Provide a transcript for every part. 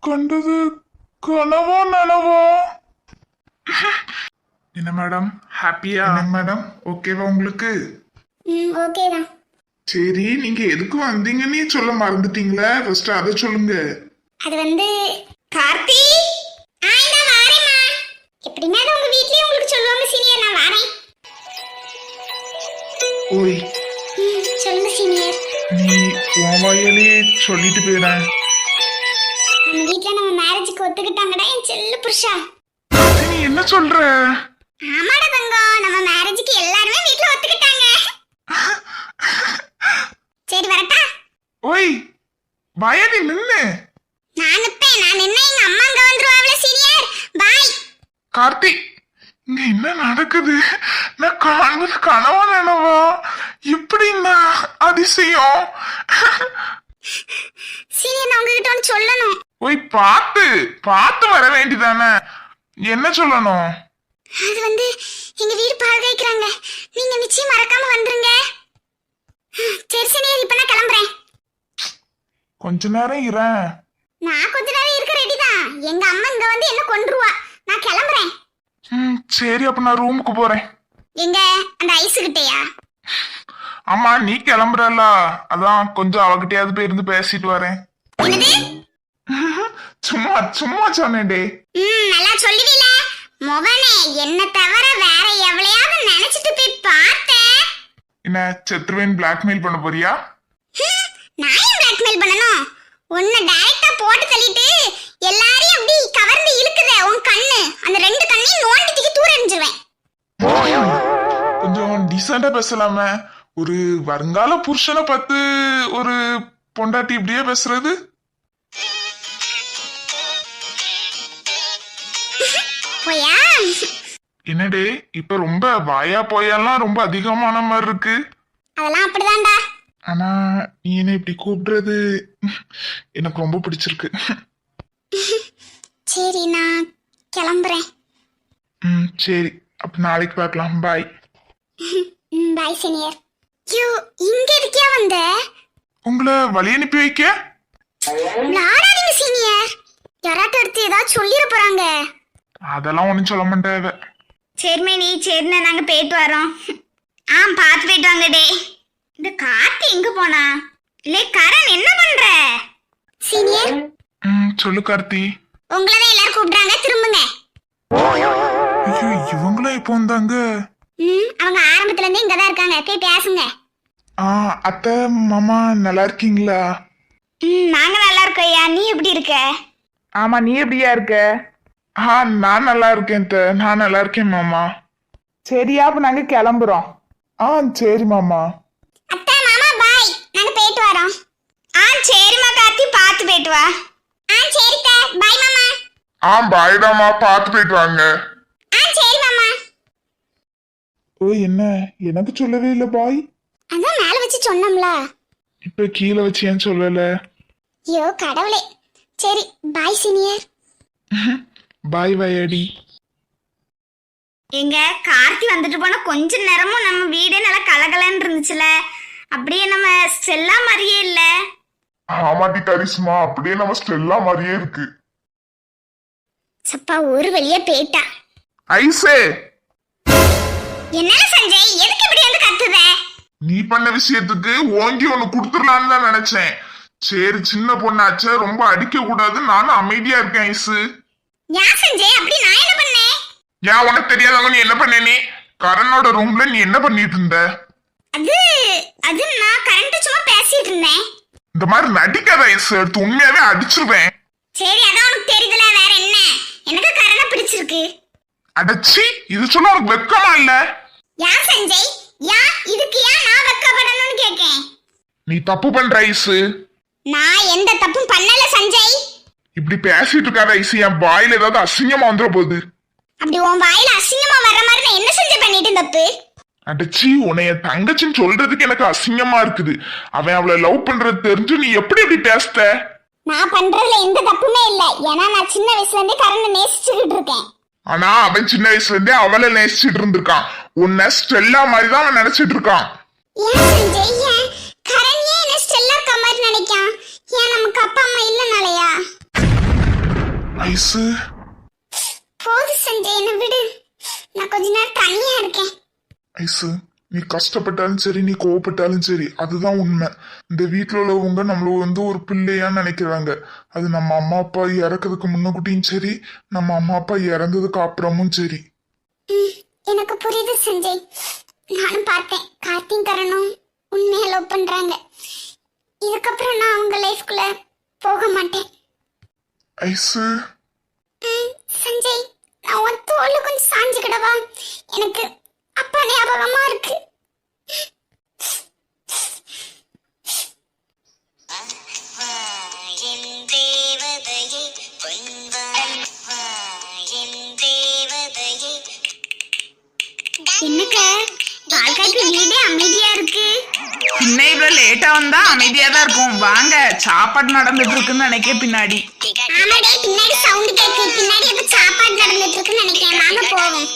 கண்டது கனவா நனவா? என்ன மேடம் ஹாப்பியா? மேடம் ஓகேவா உங்களுக்கு? ஓகே தான். சரி, நீங்க எதுக்கு வந்தீங்கன்னு சொல்ல மறந்துட்டீங்களா? ஃபர்ஸ்ட் அதை சொல்லுங்க. அது வந்து கார்த்தி நான் வாரேம்மா. எப்படின்னா உங்க வீட்லயே உங்களுக்கு சொல்லுவாங்க சீனியர், நான் வாரேன். ஓய் சொல்லுங்க சீனியர். நீ உன் வாயாலே சொல்லிட்டு போயிடேன். நம்ம வீட்ல நம்ம மேரேஜுக்கு ஒத்துக்கிட்டாங்கடா என் செல்ல புருஷா. நீ என்ன சொல்ற? ஆமாடா தங்கம், நம்ம மேரேஜுக்கு எல்லாருமே வீட்ல ஒத்துக்கிட்டாங்க. சரி வரட்டா? ஓய் வாயாடி நின்னு. நான் நிப்பேன், நான் நின்னா எங்க அம்மா அங்க வந்துருவாங்களே சீனியர். பாய். கார்த்தி, இங்க என்ன நடக்குது? நான் காண்பது கனவா நனவா? இப்படின்னா அதிசயம். சீனியர், நான் உங்ககிட்ட ஒன்று சொல்லணும். ஓய் பார்த்து பார்த்து வர வேண்டியதானே? என்ன சொல்லணும்? அது வந்து எங்க வீடு பால் வைக்கிறாங்க, நீங்க நிச்சயம் மறக்காம வந்துருங்க. சரி சீனியர், இப்ப நான் கிளம்புறேன். கொஞ்ச நேரம் இரேன். நான் கொஞ்ச நேரம் இருக்க ரெடி தான். எங்க அம்மா இங்க வந்து என்ன கொன்றுவா. நான் கிளம்புறேன். சரி, அப்ப நான் ரூமுக்கு போறேன். எங்க அந்த ஐஸ் கிட்டயா? ஆமா, நீ கிளம்புறல, அதான் கொஞ்சம் அவகிட்டயாவது போய் இருந்து பேசிட்டு வரேன். என்னது? சும்மா சும்மா சொன்னேன்டே. நல்லா சொல்லுவீல. மொவனே, என்ன தவிர வேற எவளையாவது நினைச்சிட்டு போய் பார்த்தேன். என்ன செத்ருவேன் பிளாக்மெயில் பண்ண போறியா? நான் ஏன் பிளாக்மெயில் பண்ணணும்? உன்னை டைரக்டா போட்டு தள்ளிட்டு எல்லாரையும் அப்படி கவர்ந்து இழுக்குதே உன் கண்ணு. அந்த ரெண்டு கண்ணையும் நோண்டி தூக்கி தூர எறிஞ்சிருவேன். கொஞ்சம் டீசெண்டா பேசலாமே. ஒரு வருங்கால புருஷனை பார்த்து ஒரு பொண்டாட்டி இப்படியே பேசுறது? போயா? என்னடே இப்ப ரொம்ப வாயா போயெல்லாம் ரொம்ப அதிகமான மாதிரி இருக்கு. அதெல்லாம் அப்படிதான்டா. ஆனா நீ என்ன இப்படி கூப்பிடுறது எனக்கு ரொம்ப பிடிச்சிருக்கு. சரி, நான் கிளம்புறேன். சரி, அப்ப நாளைக்கு பார்க்கலாம். பாய். Bye senior. யோ, இங்க இருக்கியா வந்த? உங்களை வழி அனுப்பி வைக்க? விளையாடாதீங்க சீனியர், யாராட்ட எடுத்து ஏதாவது சொல்லிட போறாங்க. அதெல்லாம் ஒண்ணும் சொல்ல மாட்டேன். சரிமே, நீ சரிண்ணே, நாங்க போயிட்டு வரோம். பார்த்து போயிட்டு வாங்க டே. இந்த கார்த்தி எங்க போனா? இல்ல கரண் என்ன பண்ற? சீனியர். சொல்லு கார்த்தி. உங்களதான் எல்லாரும் கூப்பிடுறாங்க, திரும்புங்க. ஐயோ, இவங்களும் இப்போ வந்தாங்க. அவங்க ஆரம்பத்துல இருந்து இங்கதான் இருக்காங்க, போய் பேசுங்க. அத்தை மாமா நல்லா இருக்கீங்களா? நாங்க நல்லா இருக்கோம். ஐயா, நீ எப்படி இருக்க? ஆமா, நீ எப்படியா இருக்க? நான் நல்லா இருக்கேன். நான் நல்லா இருக்கேன் மாமா. சரியா, அப்ப நாங்க கிளம்புறோம். சரி மாமா. அத்தை மாமா பாய், நாங்க போயிட்டு வரோம். சரிம்மா கார்த்தி, பார்த்து போயிட்டு வா. சரிக்கா, பாய் மாமா. பாய்டாமா, பார்த்து போயிட்டு வாங்க. சரி மாமா. என்ன எனக்கு சொல்லவே இல்ல பாய்? அதான் மேல வச்சு சொன்னோம்ல. இப்ப கீழே வச்சு ஏன் சொல்லல? ஐயோ கடவுளே. சரி பாய் சீனியர். பாய் வயடி. எங்க கார்த்தி வந்துட்டு போன கொஞ்ச நேரமும் நம்ம வீடே நல்லா கலகலன்னு இருந்துச்சுல, அப்படியே நம்ம ஸ்டெல்லா மாதிரியே இல்ல? ஆமாட்டி கரிஸ்மா, அப்படியே நம்ம ஸ்டெல்லா மாதிரியே இருக்கு. சப்பா ஒரு வழியா போயிட்டா. ஐசே, என்ன சஞ்சய், எதுக்கு இப்படி வந்து கத்துத? நீ பண்ண விஷயத்துக்கு ஓங்கி ஒண்ணு குடுத்துடலான்னு தான் நினைச்சேன். சரி, சின்ன பொண்ணாச்சே, ரொம்ப அடிக்க கூடாது, நானும் அமைதியா இருக்கேன். ஐசு, ஏன் சஞ்சய் அப்படி? நான் என்ன பண்ணேன்? ஏன் உனக்கு தெரியாதவங்க நீ என்ன பண்ண? நீ கரனோட ரூம்ல நீ என்ன பண்ணிட்டு இருந்த? அது நான் கரண்ட் சும்மா பேசிட்டு இருந்தேன். இந்த மாதிரி நடிக்காத ஐசு, எடுத்து உண்மையாவே அடிச்சிருவேன். சரி, அதான் உனக்கு தெரியுதுல, வேற என்ன? எனக்கு கரனை பிடிச்சிருக்கு. அடச்சி, இது சொல்ல உனக்கு வெக்கமா இல்ல? ஏன் சஞ்சய், இதுக்கு ஏன் நான் வெக்கப்படணும்னு கேக்கேன். நீ தப்பு பண்ற ஐசு. நான் எந்த தப்பும் பண்ணல சஞ்சய். இப்படி பேசிட்டு இருக்காத ஐசு, என் வாயில ஏதாவது அசிங்கமா வந்துட போகுது. அப்படி உன் வாயில அசிங்கமா வர்ற மாதிரி நான் என்ன செஞ்சு பண்ணிட்டு தப்பு? அடச்சி, உன்னைய தங்கச்சின்னு சொல்றதுக்கு எனக்கு அசிங்கமா இருக்குது. அவன் அவளை லவ் பண்றது தெரிஞ்சு நீ எப்படி இப்படி பேசுற? நான் பண்றதுல எந்த தப்புமே இல்ல. ஏன்னா நான் சின்ன வயசுல இருந்தே கரனை நேசிச்சுக்கிட்டு இருக்கேன். ஆனா அவன் சின்ன வயசுல இருந்தே அவளை நேசிச்சுட்டு இருந்திருக்கான். உன்னை ஸ்டெல்லா மாதிரி தான் அவன் நினைச்சிட்டு இருக்கான். ஏன் சஞ்சய், கரண் ஏன் என்ன ஸ்டெல்லா இருக்க மாதிரி நினைக்கான்? ஏன் நமக்கு அப்பா அம்மா இல்லனாலயா? ஐசு போது சஞ்சய், என்ன விடு. நான் கொஞ்ச நேரம் தனியா இருக்கேன். ஐசு, நீ கஷ்டப்பட்டாலும் சரி, நீ கோவப்பட்டாலும் சரி, அதுதான் உண்மை. இந்த வீட்டில் உள்ளவங்க நம்மள ஒரு பிள்ளையா நினைக்கிறாங்க. அது நம்ம அம்மா அப்பா இறக்கிறதுக்கு முன்னக்கூட்டியும் சரி, நம்ம அம்மா அப்பா இறந்ததுக்கு அப்புறமும் சரி. எனக்கு புரியுது சஞ்சய். நானும் பார்த்தேன், கார்த்தியும் கரணும் உண்மையை லவ் பண்றாங்க. இதுக்கப்புறம் நான் அவங்க லைஃப்குள்ள போக மாட்டேன். ஐசு சஞ்சய், நான் உன் தோல்ல கொஞ்சம் சாஞ்சுக்கிடவா? எனக்கு அப்பா ஞாபகமா இருக்கு. என்னக்க வாழ்க்கைக்கு வீடே அமைதியா இருக்கு. இன்னும் இவ்வளவு லேட்டா வந்தா அமைதியா தான் இருக்கும். வாங்க, சாப்பாடு நடந்துட்டு இருக்குன்னு நினைக்க பின்னாடி. ஆமாடே, பின்னாடி சவுண்ட் கேக்கு. பின்னாடி எப்ப சாப்பாடு நடந்துட்டு இருக்குன்னு நினைக்கிறேன். வாங்க போவோம்.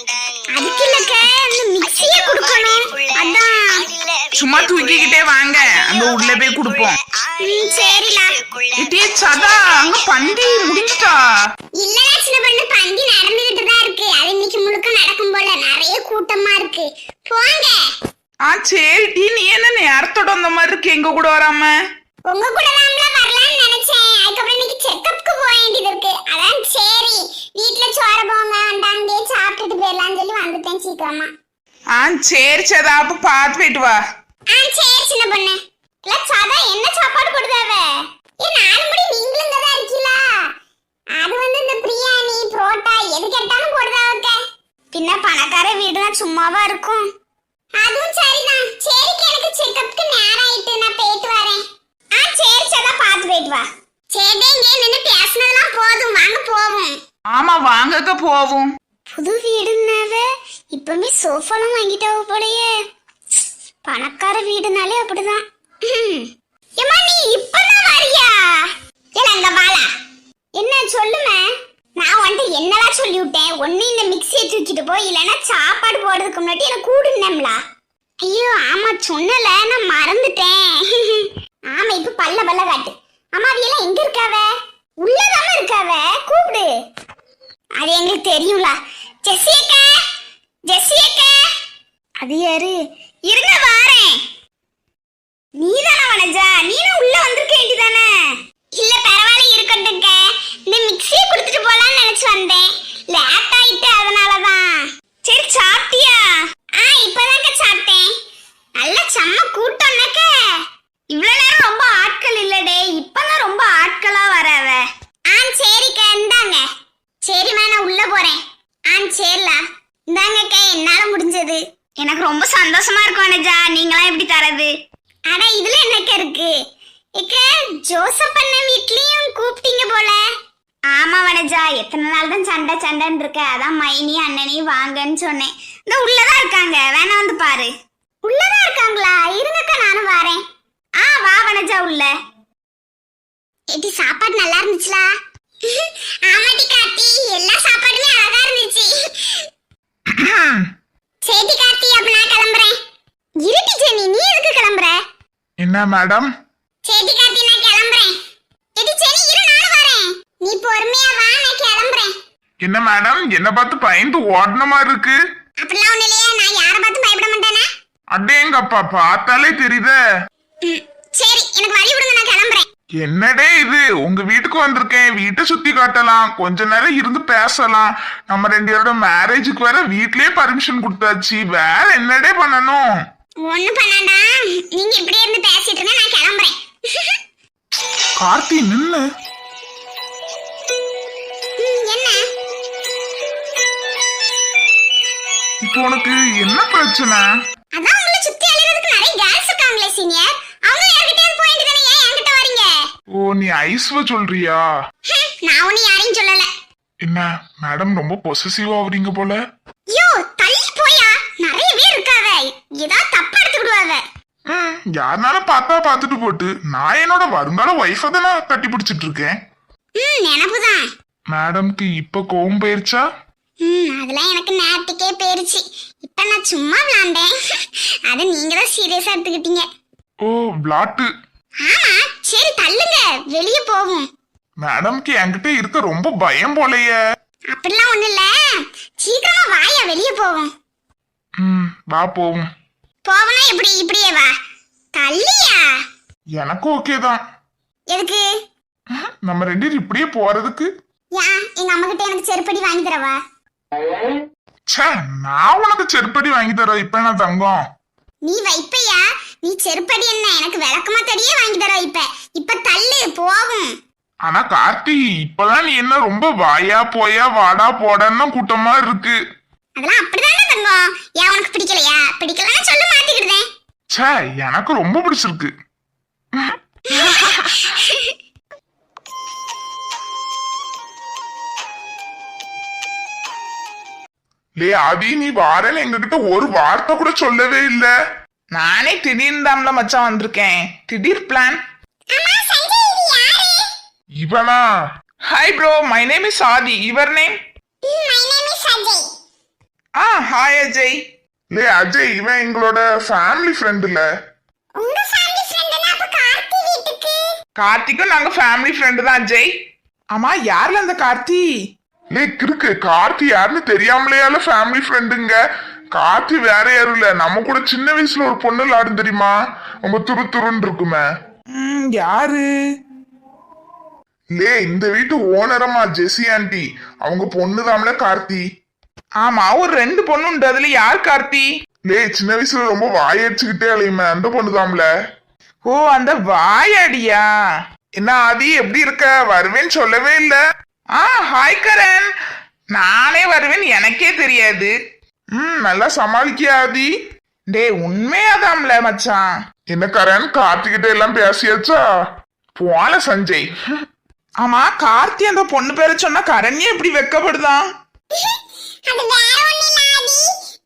அதுக்கு இல்லக்க, அந்த மிக்ஸியை கொடுக்கணும். அதான் சும்மா தூக்கிக்கிட்டே வாங்க, அங்க உள்ள போய் கொடுப்போம். சரிலா. இட்டே சதா, அங்க பண்டி முடிஞ்சிட்டா? இல்லடா சின்ன பொண்ணு, பந்தி நடந்துகிட்டு தான் இருக்கு. அது இன்னைக்கு முழுக்க நடக்கும் போல. நிறைய கூட்டமா இருக்கு. போங்க. சரி டி, நீ என்ன நேரத்தோட அந்த மாதிரி இருக்கு எங்க கூட வராம? உங்க கூட தான் வரலாம்னு நினைச்சேன். அதுக்கப்புறம் இன்னைக்கு செக்கப்க்கு போக வேண்டியது இருக்கு. அதான் சரி வீட்டுல சோற போங்க அண்டாண்டே சாப்பிட்டுட்டு போயிடலாம்னு சொல்லி வந்துட்டேன் சீக்கிரமா. சரி சதா, அப்ப பார்த்து போயிட்டு வா. சரி சின்ன பொண்ணு. இல்ல சதா, என்ன சாப்பாடு கொடுத்தாவ? நானும் முடி நீங்களும் தான் இருக்கீங்களா? அது இந்த பிரியாணி புரோட்டா எது கேட்டாலும் போடுதாவக்க. பின்ன பணக்கார வீடுதான் சும்மாவா இருக்கும். அதுவும் சரிதான். சரி, எனக்கு செக்கப்க்கு நேரம் ஆயிட்டு, நான் போயிட்டு வரேன். சரி சதா, பார்த்து போயிட்டு வா. சரி, இங்கே நின்று பேசினதெல்லாம் போதும், வாங்க போவோம். ஆமா, வாங்கக்க போவோம். புது வீடுனாவ இப்பவுமே சோஃபாலாம் வாங்கிட்டாவ போலயே. பணக்கார வீடுனாலே அப்படிதான். ஏமா, நீ இப்பதான் வரியா? இல்ல அங்க வாளா. என்ன சொல்லுமே? நான் வந்து என்னலாம் சொல்லி விட்டேன்? ஒண்ணு இந்த மிக்ஸியை தூக்கிட்டு போய், இல்லைன்னா சாப்பாடு போடுறதுக்கு முன்னாடி எனக்கு கூடுனம்ல. ஐயோ ஆமா, சொன்னல, நான் மறந்துட்டேன். ஆமா, இப்ப பல்ல காட்டு. அம்மா, அவியெல்லாம் எங்க இருக்காவ? உள்ளதாம இருக்காவ, கூப்பிடு. அது எங்களுக்கு தெரியும்ல. ஜெஸ்ஸி அக்கா, ஜெஸ்ஸி அக்கா. அது யாரு? இருங்க வாரேன். நீதானா வனஜா? நீனும் உள்ள வந்திருக்க வேண்டியதானே? இல்ல பரவாயில்ல, இருக்கட்டுங்க. இந்த மிக்ஸியை கொடுத்துட்டு போலான்னு நினைச்சு வந்தேன். லேட் ஆயிட்டு, அதனாலதான். சரி, சாப்பிட்டியா? இப்பதாங்க சாப்பிட்டேன். நல்ல செம்ம கூட்டம்னாக்க. இவ்வளவு நேரம் ரொம்ப ஆட்கள் இல்லடே, இப்பதான் ரொம்ப ஆட்களா வராவ. சரிக்கா, இந்தாங்க. சரிம்மா, நான் உள்ள போறேன். சரிலா, இந்தாங்கக்கா, என்னால முடிஞ்சது. எனக்கு ரொம்ப சந்தோஷமா இருக்கும் வனஜா, நீங்களாம் எப்படி தரது? அட, இதுல என்னக்கா இருக்கு? ஜோசப் அண்ணன் வீட்லயும் கூப்பிட்டீங்க போல. ஆமா வனஜா, எத்தனை நாள் தான் சண்டைன்னு இருக்க. அதான் மைனி அண்ணனையும் வாங்கன்னு சொன்னேன். இந்த உள்ளதான் இருக்காங்க, வேணா வந்து பாரு. உள்ளதான் இருக்காங்களா? இருங்கக்கா, நானும் வரேன். வா வனஜா, உள்ள. ஏடி, சாப்பாடு நல்லா இருந்துச்சுலா? ஆமாடி கார்த்தி, எல்லா சாப்பாடுமே அழகா இருந்துச்சு. சரி கார்த்தி, அப்ப நான் கிளம்புறேன். இருட்டி ஜெனி, நீ எதுக்கு கிளம்புற? என்ன மேடம்? சரி கார்த்தி, நான் கிளம்புறேன். எடி ஜெனி, இரு, நானும் வரேன். நீ பொறுமையா வா, நான் கிளம்புறேன். என்ன மேடம், என்ன பார்த்து பயந்து ஓடன மாதிரி இருக்கு? அப்படிலாம் ஒண்ணு இல்லையா, நான் யாரை பார்த்து பயப்பட மாட்டேனா? அடேங்கப்பா, பார்த்தாலே தெரியுதே. சரி, எனக்கு வழி விடுங்க, நான் கிளம்புறேன். என்னடே இது, உங்க வீட்டுக்கு வந்திருக்கேன், வீட்டை சுத்தி காட்டலாம், கொஞ்ச நேரம் இருந்து பேசலாம். நம்ம 2 பேரோட மேரேஜுக்கு வேற வீட்லயே பர்மிஷன் கொடுத்தாச்சு, வேற என்னடே பண்ணணும்? ஒண்ணு பண்ணாண்டா, நீங்க இப்படியே இருந்து பேசிட்டு இருங்க, நான் கிளம்புறேன். கார்த்தி நின்னு. என்ன இப்போ உனக்கு என்ன பிரச்சனை? அதான் உங்களை சுத்தி அலையிறதுக்கு நிறைய கேர்ள்ஸ் இருக்காங்களே சீனியர், அவங்க யார்கிட்டயாவது போயிட்டு தானே, ஏன் என்கிட்ட வரீங்க? ஓ, நீ ஐஸ்வ சொல்றியா? நான் ஒண்ணு யாரையும் சொல்லல. என்ன மேடம், ரொம்ப பொசசிவ் ஆவறீங்க போல. யோ, தள்ளி போயா, நிறைய பேர் இருக்காவ, ஏதாவது தப்பா எடுத்துக்கிடுவாவ. யாருனாலும் பார்த்துட்டு போட்டு, நான் என்னோட வருங்கால ஒய்ஃபை தான் நான் கட்டி பிடிச்சிட்டு இருக்கேன். நினப்புதான். மேடம்க்கு இப்ப கோவம் போயிருச்சா? அதெல்லாம் எனக்கு நேரத்துக்கே போயிருச்சு. இப்ப நான் சும்மா விளாண்டேன். அதை நீங்க தான் சீரியஸா எடுத்துக்கிட்டீங்க. ஓ, விளாட்டு. ஆமா, சரி தள்ளுங்க, வெளியே போவோம். மேடம்க்கு என்கிட்ட இருக்க ரொம்ப பயம் போலயே. அப்படிலாம் ஒண்ணு இல்ல, சீக்கிரமா வாயா, வெளியே போவோம். வா போவோம். போவனா எப்படி? இப்படியே வா. தள்ளியா? எனக்கு ஓகே தான். எதுக்கு? நம்ம ரெண்டு பேரும் இப்படியே போறதுக்கு. ஏன் எங்க அம்மா கிட்ட எனக்கு செருப்படி வாங்கி தரவா? ச்சே, நான் உனக்கு செருப்படி வாங்கி தரோம். இப்ப என்ன தங்கம்? நீ வைப்பையா? நீ செருப்படி என்ன எனக்கு விளக்கமா தடியே வாங்கி தர வைப்ப. இப்ப தள்ளு போகும். ஆனா கார்த்தி, இப்பதான் நீ என்ன ரொம்ப வாயா போயா வாடா போடன்னு கூட்டமா இருக்கு. அதெல்லாம் அப்படிதானே தங்கம். ஏன் உனக்கு பிடிக்கலையா? பிடிக்கலன்னா சொல்லு, மாத்திக்கிடுதேன். ச்சே, எனக்கு ரொம்ப பிடிச்சிருக்கு. லே ஆதி, நீ வாரேன்னு எங்ககிட்ட ஒரு வார்த்தை கூட சொல்லவே இல்ல. நானே திடீர்னு தாம்ல மச்சான் வந்திருக்கேன். திடீர் பிளான். இவனா? Hi bro, my name is Adhi. Your name? Hi Ajay. லே அஜய், இவன் எங்களோட ஃபேமிலி ஃப்ரெண்டுல. கார்த்திக்கும் நாங்க ஃபேமிலி ஃப்ரெண்டு தான் அஜய். ஆமா, யார்ல அந்த கார்த்தி? லே கிறுக்கு, கார்த்தி யாருன்னு தெரியாமலேயால ஃபேமிலி ஃப்ரெண்டுங்க. கார்த்தி வேற யாரும் இல்ல, நம்ம கூட சின்ன வயசுல ஒரு பொண்ணு விளாடும் தெரியுமா? ரொம்ப துரு துருன்னு இருக்குமே. யாரு? லே, இந்த வீட்டு ஓனரமா ஜெசி ஆண்டி, அவங்க பொண்ணுதாம்ல கார்த்தி. ஆமா, ஒரு 2 பொண்ணு உண்டு. அதுல யார் கார்த்தி? லே, சின்ன வயசுல ரொம்ப வாயடிச்சுக்கிட்டே அலையுமே, அந்த பொண்ணுதாம்ல. ஓ, அந்த வாயாடியா? என்ன ஆதி, எப்படி இருக்க? வருவேன்னு சொல்லவே இல்ல. ஹாய் கரண். நானே வருவேன், எனக்கே தெரியாது. நல்லா சமாளிக்கியா ஆதி? டே, உண்மையாதாம்ல மச்சான். என்ன கரண், கார்த்திகிட்ட எல்லாம் பேசியாச்சா? போல சஞ்சய். ஆமா, கார்த்தி அந்த பொண்ணு பேரை சொன்னா கரண்யே எப்படி வெக்கப்படுதான்? அது வேற ஒண்ணு இல்ல ஆதி,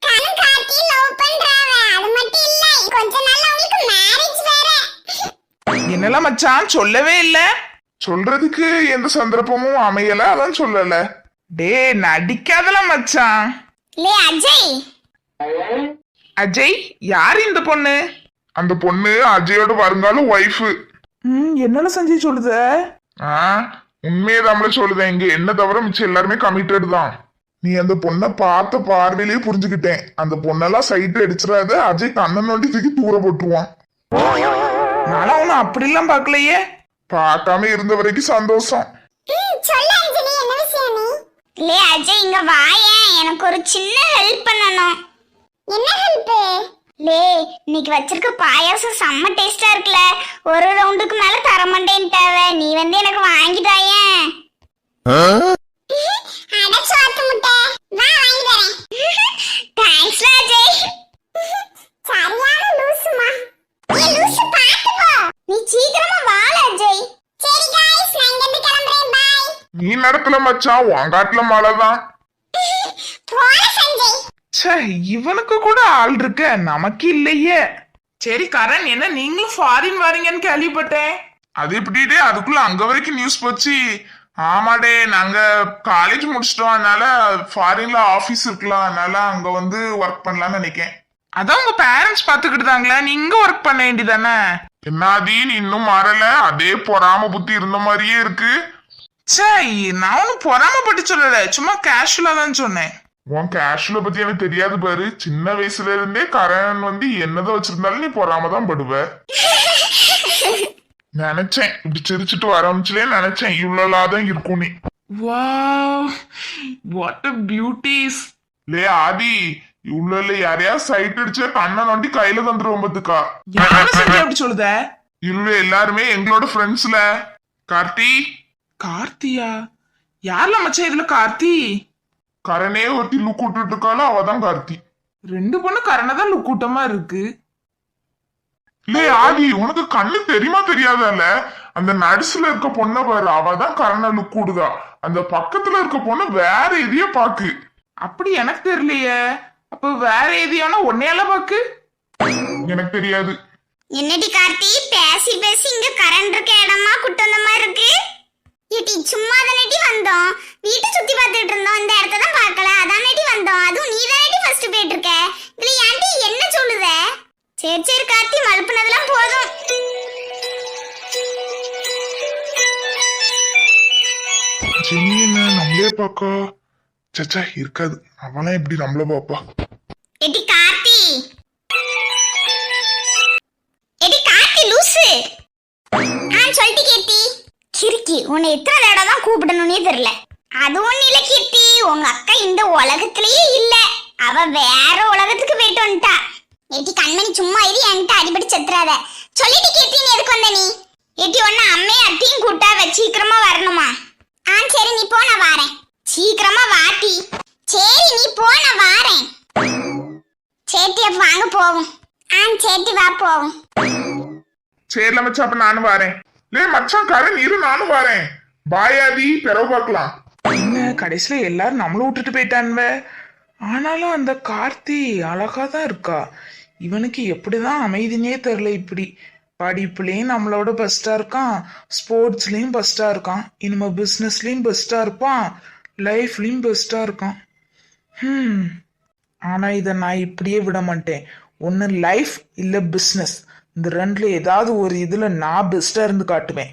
கரண் கார்த்தி லவ் பண்றாங்க. அது மட்டும் இல்ல, கொஞ்ச நாள்ல அவங்களுக்கு மேரேஜ் வேற. என்னல மச்சான், சொல்லவே இல்ல. சொல்றதுக்கு எந்த சந்தர்ப்பமும் அமையல, அதான் சொல்லல. டே, நடிக்காதல மச்சான். லே அஜய். அஜய், யார் இந்த பொண்ணு? அந்த பொண்ணு அஜயோட வருங்கால ஒய்ஃபு. என்னல சஞ்சய் சொல்லுத? உண்மையதாமல சொல்லுதேன். இங்க என்ன தவிர மிச்சம் எல்லாருமே கமிட்டட் தான். நீ அந்த பொண்ணை பார்த்த பார்வையிலேயே புரிஞ்சுக்கிட்டேன். அந்த பொண்ணெல்லாம் சைட்டு அடிச்சிடாத, அஜய் கண்ணன் நோண்டி தூக்கி தூர போட்டுருவான். நானும் அவனை அப்படிலாம் பார்க்கலையே. பார்க்காம இருந்த வரைக்கும் சந்தோஷம். சொல்லு அஞ்சலி, என்ன விஷயம் நீ? லே அஜய், இங்க வாயேன், எனக்கு ஒரு சின்ன ஹெல்ப் பண்ணணும். என்ன ஹெல்ப்? லே, இன்னைக்கு வச்சிருக்க பாயாசம் செம்ம டேஸ்டா இருக்குல. ஒரு ரவுண்டுக்கு மேல தர மாட்டேன்ட்டாவ. நீ வந்து எனக்கு வாங்கிட்டாயே. அட சோத்து முட்டை, வா வாங்கி தரேன். தேங்க்ஸ் அஜய். சரியான லூசுமா. ஏ லூசு, பாத்து போ. நீ சீக்கிரமா வால அஜய். சரி गाइस, நான் இங்க இருந்து கிளம்பறேன். பை. நீ நடக்கல மச்சான், வாங்காட்டுல மழைதான். போல சஞ்சய். ச்சே, இவனுக்கு கூட ஆள் இருக்க, நமக்கு இல்லையே. சரி கரண், என்ன நீங்களும் ஃபாரின் வரீங்கன்னு கேள்விப்பட்டேன். அது எப்படிடே அதுக்குள்ள அங்க வரைக்கும் நியூஸ் போச்சு? ஆமாடே, நாங்க காலேஜ் முடிச்சிட்டோம், அதனால ஃபாரின்ல ஆபீஸ் இருக்கலாம், அதனால அங்க வந்து ஒர்க் பண்ணலாம்னு நினைக்கேன். அதான் உங்க பேரண்ட்ஸ் பாத்துக்கிட்டுதாங்களா, நீங்க ஒர்க் பண்ண வேண்டியதானே? என்னாதி, நீ இன்னும் மாறல, அதே பொறாம புத்தி இருந்த மாதிரியே இருக்கு. சே, நான் ஒன்னும் பொறாமப்பட்டு சொல்லல, சும்மா கேஷுவலா தான் சொன்னேன். உன் கேஷுவல பத்தி எனக்கு தெரியாது பாரு. சின்ன வயசுல இருந்தே கரண் வந்து என்னதான் வச்சிருந்தாலும் நீ பொறாம தான் படுவ. நினைச்சேன், இப்படி சிரிச்சுட்டு ஆரம்பிச்சுலே நினைச்சேன் இவ்வளவுதான் இருக்கும் நீ. Wow, what a beauties. லே ஆதி, இவ்வளவு யாரையா சைட் அடிச்ச கண்ணை நோண்டி கையில தந்துருவோம் பத்துக்கா. யார செஞ்சு அப்படி சொல்லுத? இல்ல, எல்லாருமே எங்களோட ஃப்ரெண்ட்ஸ்ல. கார்த்தி. கார்த்தியா? யார்ல மச்சான் இதுல கார்த்தி? கரணே ஒருத்தி லுக் விட்டுட்டு இருக்காளோ, அவதான் கார்த்தி. 2 பொண்ணு கரணதான் லுக் கூட்டமா இருக்கு. லே ஆதி, உனக்கு கண்ணு தெரியுமா தெரியாதால? அந்த நடுசுல இருக்க பொண்ணை பாரு, அவதான் கரண லுக் விடுதா. அந்த பக்கத்துல இருக்க பொண்ணு வேற எதையோ பாக்கு. அப்படி எனக்கு தெரியலையே. அப்ப வேற எதையோனா ஒன்னையால பாக்கு? எனக்கு தெரியாது. என்னடி கார்த்தி, பேசி பேசி இங்க கரண்ட் இருக்க இடமா குட்டு வந்த மாதிரி இருக்கு. ஏடி சும்மா தானடி வந்தோம், வீட்டை சுத்தி பார்த்துட்டு இருந்தோம், இந்த இடத்த தான் பார்க்கல, அதானடி வந்தோம். அதுவும் நீ தானடி ஃபர்ஸ்ட் போயிட்டு இருக்க. இதுல ஏன்டி என்ன சொல்லுத? சரி சரி கார்த்தி, மழுப்புனதெல்லாம் போதும். பாக்கா. சச்சா இருக்காது, அவனா எப்படி நம்மள பாப்பா. எடி கார்த்தி, எடி கார்த்தி லூசு. சொல்லிட்டு கீர்த்தி. கிறுக்கி, உன்னை எத்தனை தடவை தான் கூப்பிடணும்னே தெரியல. அது ஒண்ணு இல்ல கீர்த்தி, உங்க அக்கா இந்த உலகத்திலேயே இல்ல, அவ வேற உலகத்துக்கு போயிட்டு வந்துட்டா. ஏட்டி கண்மணி சும்மா இது என்கிட்ட அடிபடி செத்துறாத. சொல்லிட்டு கீர்த்தி, நீ எதுக்கு வந்த நீ? ஏட்டி ஒன்னு அம்மையும் அத்தையும் கூட்டாவ, சீக்கிரமா வரணுமா? சரி நீ போ, நான் வாரேன். சீக்கிரமா வாட்டி. சரி நீ போ, நான் வாரேன். சேட்டி அப்ப வாங்க போவோம். சேட்டி வா போவோம். சரில மச்சான், அப்ப நானும் வரேன். லே மச்சான் கரண் இரு, நானும் வரேன். பாயாதி பிறகு பார்க்கலாம். என்ன கடைசியில எல்லாரும் நம்மள விட்டுட்டு போயிட்டான்வ. ஆனாலும் அந்த கார்த்தி அழகா தான் இருக்கா. இவனுக்கு எப்படிதான் அமைதினே தெரியல. இப்படி படிப்புலயும் நம்மளோட பெஸ்டா இருக்கான், ஸ்போர்ட்ஸ்லயும் பெஸ்டா இருக்கான், இனிமே பிசினஸ்லயும் பெஸ்டா இருப்பான், லைஃப்லயும் பெஸ்டா இருக்கான். ஆனா இதை நான் இப்படியே விட மாட்டேன். ஒன்னு லைஃப் இல்ல பிசினஸ், இந்த ரெண்டுல ஏதாவது ஒரு இதுல நான் பெஸ்டா இருந்து காட்டுவேன்.